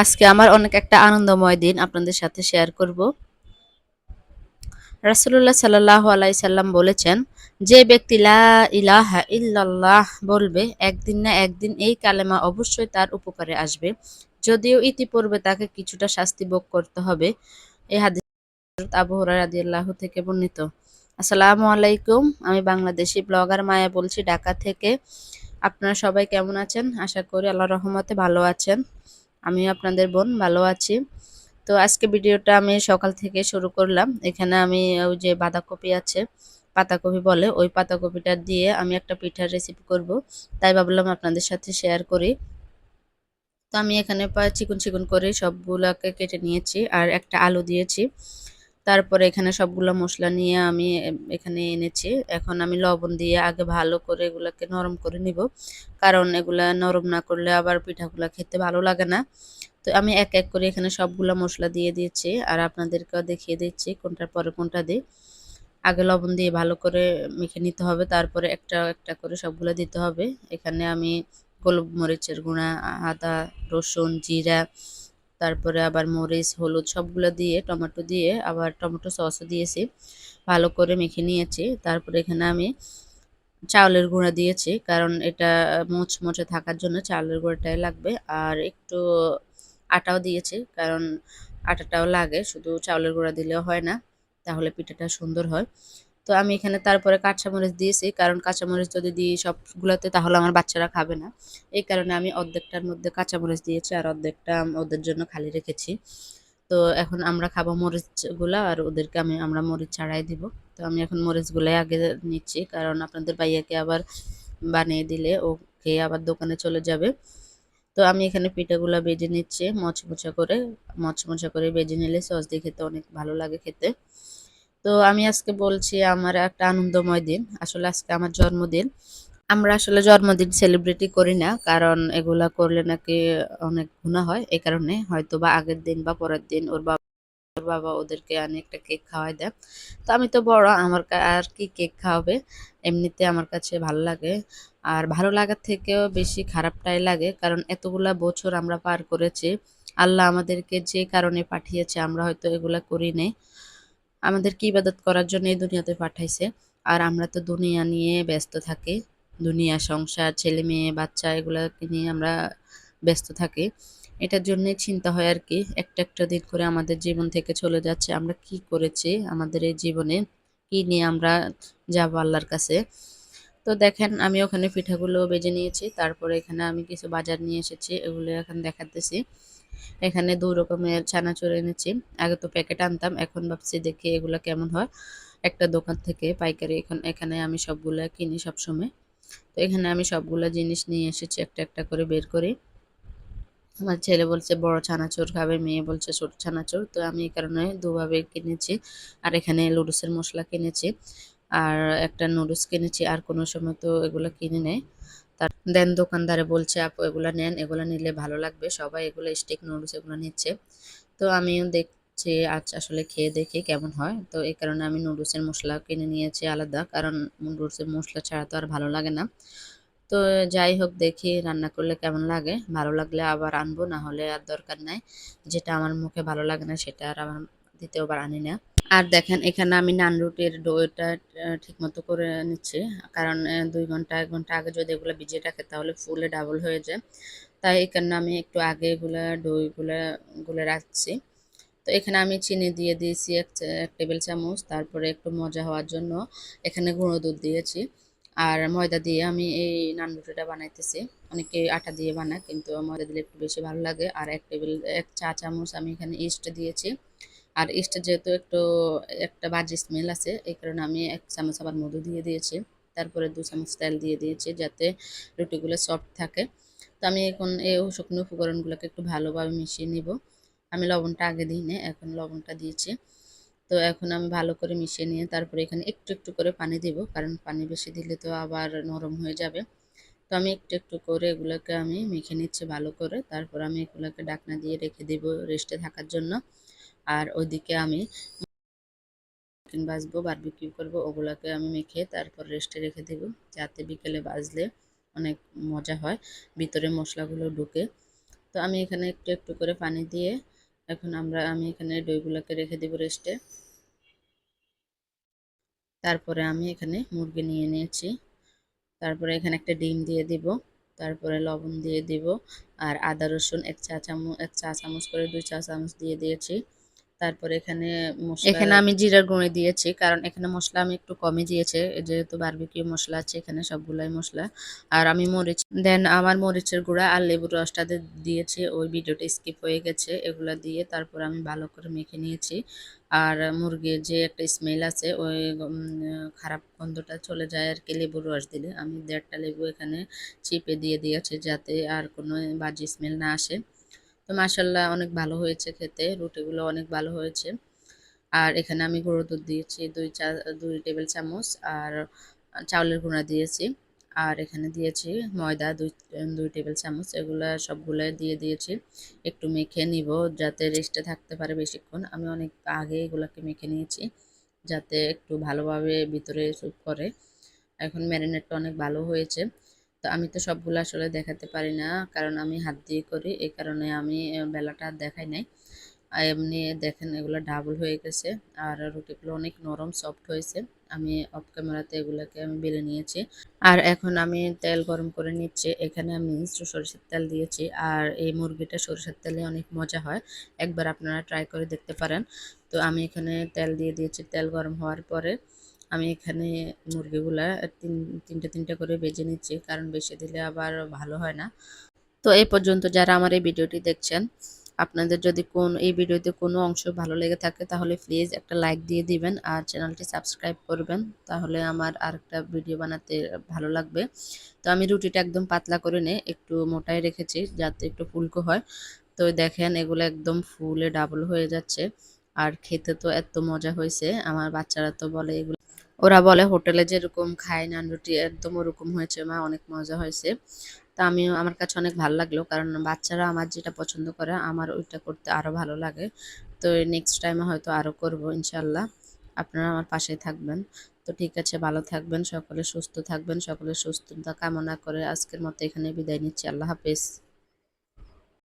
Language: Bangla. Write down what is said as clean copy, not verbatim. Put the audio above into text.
আজকে আমার অনেক একটা আনন্দময় দিন আপনাদের সাথে শেয়ার করব। রাসূলুল্লাহ সাল্লাল্লাহু আলাইহি সাল্লাম বলেছেন, যে ব্যক্তি লা ইলাহা ইল্লাল্লাহ বলবে একদিন না একদিন এই কালেমা অবশ্যই তার উপকারে আসবে, যদিও ইতিপূর্বে তাকে কিছুটা শাস্তি ভোগ করতে হবে। এই হাদিস হযরত আবু হুরায়রা রাদিয়াল্লাহু থেকে বর্ণিত। আসসালামু আলাইকুম, আমি বাংলাদেশি ব্লগার মায়া বলছি ঢাকা থেকে। আপনারা সবাই কেমন আছেন? আশা করি আল্লাহর রহমতে ভালো আছেন। আমিও আপনাদের বোন ভালো আছি। তো আজকে ভিডিওটা আমি সকাল থেকে শুরু করলাম। এখানে আমি ওই যে বাঁধাকপি আছে, পাতাকপি বলে, ওই পাতাকপিটা দিয়ে আমি একটা পিঠার রেসিপি করব। তাই ভাবলাম আপনাদের সাথে শেয়ার করি। তো আমি এখানে প্রায় চিকন চিকন করে সবগুলাকে কেটে নিয়েছি আর একটা আলু দিয়েছি। তারপরে এখানে সবগুলো মশলা নিয়ে আমি এখানে এনেছি। এখন আমি লবণ দিয়ে আগে ভালো করে এগুলাকে নরম করে নিব, কারণ এগুলা নরম না করলে আবার পিঠাগুলা খেতে ভালো লাগে না। তো আমি এক এক করে এখানে সবগুলা মশলা দিয়ে দিয়েছি আর আপনাদেরকেও দেখিয়ে দিচ্ছি কোনটার পরে কোনটা দিই। আগে লবণ দিয়ে ভালো করে মেখে নিতে হবে, তারপরে একটা একটা করে সবগুলো দিতে হবে। এখানে আমি গোলমরিচের গুঁড়া, আদা, রসুন, জিরা, তারপরে আবার মরিচ, হলুদ সবগুলো দিয়ে, টমেটো দিয়ে, আবার টমেটো সসও দিয়েছি। ভালো করে মেখে নিয়েছি। তারপরে এখানে আমি চাউলের গুঁড়া দিয়েছি, কারণ এটা মুচমুচে থাকার জন্য চাউলের গুঁড়াটাই লাগবে। আর একটু আটাও দিয়েছি, কারণ আটাটাও লাগে, শুধু চাউলের গুঁড়া দিলেও হয় না, তাহলে পিঠাটা সুন্দর হয়। তো আমি এখানে তারপরে কাঁচামরিচ দিয়েছি, কারণ কাঁচামরিচ যদি দিই সবগুলোতে তাহলে আমার বাচ্চারা খাবে না। এই কারণে আমি অর্ধেকটার মধ্যে কাঁচামরিচ দিয়েছি আর অর্ধেকটা ওদের জন্য খালি রেখেছি। তো এখন আমরা খাবো মরিচগুলা আর ওদেরকে আমরা মরিচ ছাড়াই দিব। তো আমি এখন মরিচগুলাই আগে নিচ্ছি, কারণ আপনাদের ভাইয়াকে আবার বানিয়ে দিলে ও খেয়ে আবার দোকানে চলে যাবে। তো আমি এখানে পিঠাগুলা ভেজে নিচ্ছি মচমচা করে ভেজে নিলে সস দিয়ে খেতে অনেক ভালো লাগে খেতে। তো আমি আজকে বলছি আমার একটা আনন্দময় দিন। আসলে আজকে আমার জন্মদিন। আমরা আসলে জন্মদিন সেলিব্রেটই করি না, কারণ এগুলা করলে নাকি অনেক গুনাহ হয়। এই কারণে হয়তোবা আগের দিন বা পরের দিন ওর বাবা ওদেরকে আনে একটা কেক খাওয়াই দেয়। তো আমি তো বড়, আমার আর কি কেক খাওয়াবে। এমনিতে আমার কাছে ভালো লাগে। আর ভালো লাগার থেকেও বেশি খারাপটাই লাগে, কারণ এতগুলা বছর আমরা পার করেছি। আল্লাহ আমাদেরকে যে কারণে পাঠিয়েছে আমরা হয়তো এগুলা করি নাই। আমাদেরকে ইবাদত করার জন্য এই দুনিয়াতে পাঠাইছে। আর আমরা তো দুনিয়া নিয়ে ব্যস্ত থাকি। দুনিয়া, সংসার, ছেলে-মেয়ে, বাচ্চা এগুলাকে নিয়ে আমরা ব্যস্ত থাকি। এটার জন্যই চিন্তা হয় আরকি। একটা, একটা দিন করে আমাদের জীবন থেকে চলে যাচ্ছে। আমরা কি করেছি আমাদের এই জীবনে? কি নিয়ে আমরা যাবো আল্লাহর কাছে? তো দেখেন আমি ওখানে পিঠাগুলো ভেজে নিয়েছি। তারপরে এখানে আমি কিছু বাজার নিয়ে এসেছি। এগুলো এখন দেখাতেছি। এখানে ২ রকমের চানাচুর এনেছি। আগে তো প্যাকেট আনতাম। এখন ভাবছি দেখি এগুলা কেমন হয়। একটা দোকান থেকে পাইকারি, এখানে আমি সবগুলা কিনি সবসময়। তো এখানে আমি সবগুলা জিনিস নিয়ে এসেছি একটা, একটা করে বের করে। আমার ছেলে বলছে বড় চানাচুর খাবে, মেয়ে বলছে ছোট চানাচুর। তো আমি এই কারণে দুভাবে কিনেছি। আর এখানে লুডুসের মসলা কিনেছি। আর একটা নুডলস কিনেছি। আর কোনো সময় তো এগুলা কিনি নাই। দেন দোকানদারে বলছে, আপু এগুলা নেন, এগুলা নিলে ভালো লাগবে। সবাই এগুলো স্টিক নুডলস এগুলো নিচ্ছে। তো আমিও দেখছি আজ আসলে খেয়ে দেখি কেমন হয়। তো এই কারণে আমি নুডলসের মসলা কিনে নিয়েছি আলাদা, কারণ নুডলসের মসলা ছাড়া তো আর ভালো লাগে না। তো যাই হোক দেখি রান্না করলে কেমন লাগে। ভালো লাগলে আবার আনবো, না হলে আর দরকার নাই। যেটা আমার মুখে ভালো লাগে না সেটা আর আমার দ্বিতীয়বার আনি না। আর দেখেন এখানে আমি নান রুটির ডোটা ঠিকমতো করে নিচ্ছি। কারণ ২ ঘন্টা ১ ঘন্টা আগে যদি এগুলো ভিজিয়ে রাখে তাহলে ফুলে ডাবল হয়ে যায়। তাই এই কারণে আমি একটু আগে এগুলা ডোগুলা গুলে রাখছি। তো এখানে আমি চিনি দিয়ে দিয়েছি ১ টেবিল চামচ। তারপরে একটু মজা হওয়ার জন্য এখানে গুঁড়ো দুধ দিয়েছি। আর ময়দা দিয়ে আমি এই নান রুটিটা বানাইতেছি। অনেকে আটা দিয়ে বানায়, কিন্তু ময়দা দিলে একটু বেশি ভালো লাগে। আর ১ চা চামচ আমি এখানে ইস্ট দিয়েছি। আর ইস্টটা যেহেতু একটু একটা বাজে স্মেল আছে, এই কারণে আমি ১ চামচ আবার মধু দিয়ে দিয়েছি। তারপরে ২ চামচ তেল দিয়ে দিয়েছি, যাতে রুটিগুলো সফট থাকে। তো আমি এখন এই শুকনো উপকরণগুলোকে একটু ভালোভাবে মিশিয়ে নিব। আমি লবণটা আগে দিই নাই, এখন লবণটা দিয়েছি। তো এখন আমি ভালো করে মিশিয়ে নিয়ে তারপরে এখানে একটু, একটু করে পানি দিব। কারণ পানি বেশি দিলে তো আবার নরম হয়ে যাবে। তো আমি একটু, একটু করে এগুলোকে আমি মেখে নিচ্ছি ভালো করে। তারপর আমি এগুলোকে ঢাকনা দিয়ে রেখে দিব রেস্টে থাকার জন্য। আর ওইদিকে আমি চিকেন ভাজবো, বারবিকিউ করব, ওগুলাকে আমি মেখে তারপর রেস্টে রেখে দেব, যাতে বিকেলে ভাজলে অনেক মজা হয়, ভিতরে মশলাগুলো ঢুকে। তো আমি এখানে একটু একটু করে পানি দিয়ে এখন আমি এখানে দইগুলোকে রেখে দেবো রেস্টে। তারপরে আমি এখানে মুরগি নিয়ে নিয়েছি। তারপরে এখানে একটা ডিম দিয়ে দিব, তারপরে লবণ দিয়ে দিব, আর আদা রসুন এক চা চামচ করে 2 চা চামচ দিয়ে দিয়েছি। তারপরে এখানে আমি জিরার গুঁড়ো দিয়েছি, কারণ এখানে মশলা আমি একটু কমই দিয়েছি, যেহেতু বারবিকিউ মশলা আছে এখানে সবগুলাই মশলা। আর আমি আমার মরিচের গুঁড়া আর লেবুর রসটা দিয়েছি, ওই ভিডিওটা স্কিপ হয়ে গেছে। এগুলা দিয়ে তারপর আমি ভালো করে মেখে নিয়েছি। আর মুরগির যে একটা স্মেল আছে ওই খারাপ গন্ধটা চলে যায় আর কি লেবুর রস দিলে। আমি 1.5টা লেবু এখানে চিপে দিয়ে দিয়েছি যাতে আর কোনো বাজে স্মেল না আসে। তো মাশাল্লাহ অনেক ভালো হয়েছে খেতে, রুটিগুলো অনেক ভালো হয়েছে। আর এখানে আমি গুঁড়ো দুধ দিয়েছি 2 টেবিল চামচ, আর চাউলের গুঁড়া দিয়েছি, আর এখানে দিয়েছি ময়দা 2 টেবিল চামচ। এগুলা সবগুলো দিয়ে দিয়েছি। একটু মেখে নিব যাতে রেস্টে থাকতে পারে বেশিক্ষণ। আমি অনেক আগে এগুলাকে মেখে নিয়েছি যাতে একটু ভালোভাবে ভিতরে স্যুপ করে। এখন ম্যারিনেটটা অনেক ভালো হয়েছে। তো আমি তো সবগুলো আসলে দেখাতে পারি না, কারণ আমি হাত দিয়ে করি, এই কারণে আমি বেলাটা আর দেখাই নাই। আর এমনি দেখেন এগুলো ডাবল হয়ে গেছে, আর রুটিগুলো অনেক নরম সফট হয়েছে। আমি অফ ক্যামেরাতে এগুলোকে আমি বেলে নিয়েছি। আর এখন আমি তেল গরম করে নিচ্ছি, এখানে আমি সরিষার তেল দিয়েছি। আর এই মুরগিটা সরিষার তেলে অনেক মজা হয়, একবার আপনারা ট্রাই করে দেখতে পারেন। তো আমি এখানে তেল দিয়ে দিয়েছি। তেল গরম হওয়ার পরে আমি এখানে মুরগিগুলা তিনটে তিনটে করে ভেজে নিচ্ছি, কারণ বেশি দিলে আবার ভালো হয় না। তো এই পর্যন্ত যারা আমার এই ভিডিওটি দেখছেন, আপনাদের যদি এই ভিডিওতে কোনো অংশ ভালো লেগে থাকে তাহলে প্লিজ একটা লাইক দিয়ে দিবেন, আর চ্যানেলটি সাবস্ক্রাইব করবেন, তাহলে আমার আরেকটা ভিডিও বানাতে ভালো লাগবে। তো আমি রুটিটা একদম পাতলা করে একটু মোটাই রেখেছি যাতে একটু ফুলকো হয়। তো দেখেন এগুলো একদম ফুলে ডাবল হয়ে যাচ্ছে, আর খেতে তো এত মজা হয়েছে। আমার বাচ্চারা তো বলে এগুলো, ওরা বলে হোটেলে যেরকম খায় নান রুটি একদম ওরকম হয়েছে মা, অনেক মজা হয়েছে। তা আমার কাছে অনেক ভালো লাগলো, কারণ বাচ্চারা আমার যেটা পছন্দ করে আমার ওইটা করতে আরও ভালো লাগে। তো নেক্সট টাইমে হয়তো আরও করব ইনশাল্লাহ। আপনারা আমার পাশে থাকবেন। তো ঠিক আছে, ভালো থাকবেন, সকলে সুস্থ থাকবেন, সকলের সুস্থতা কামনা করে আজকের মতো এখানে বিদায় নিচ্ছি। আল্লাহ হাফেজ।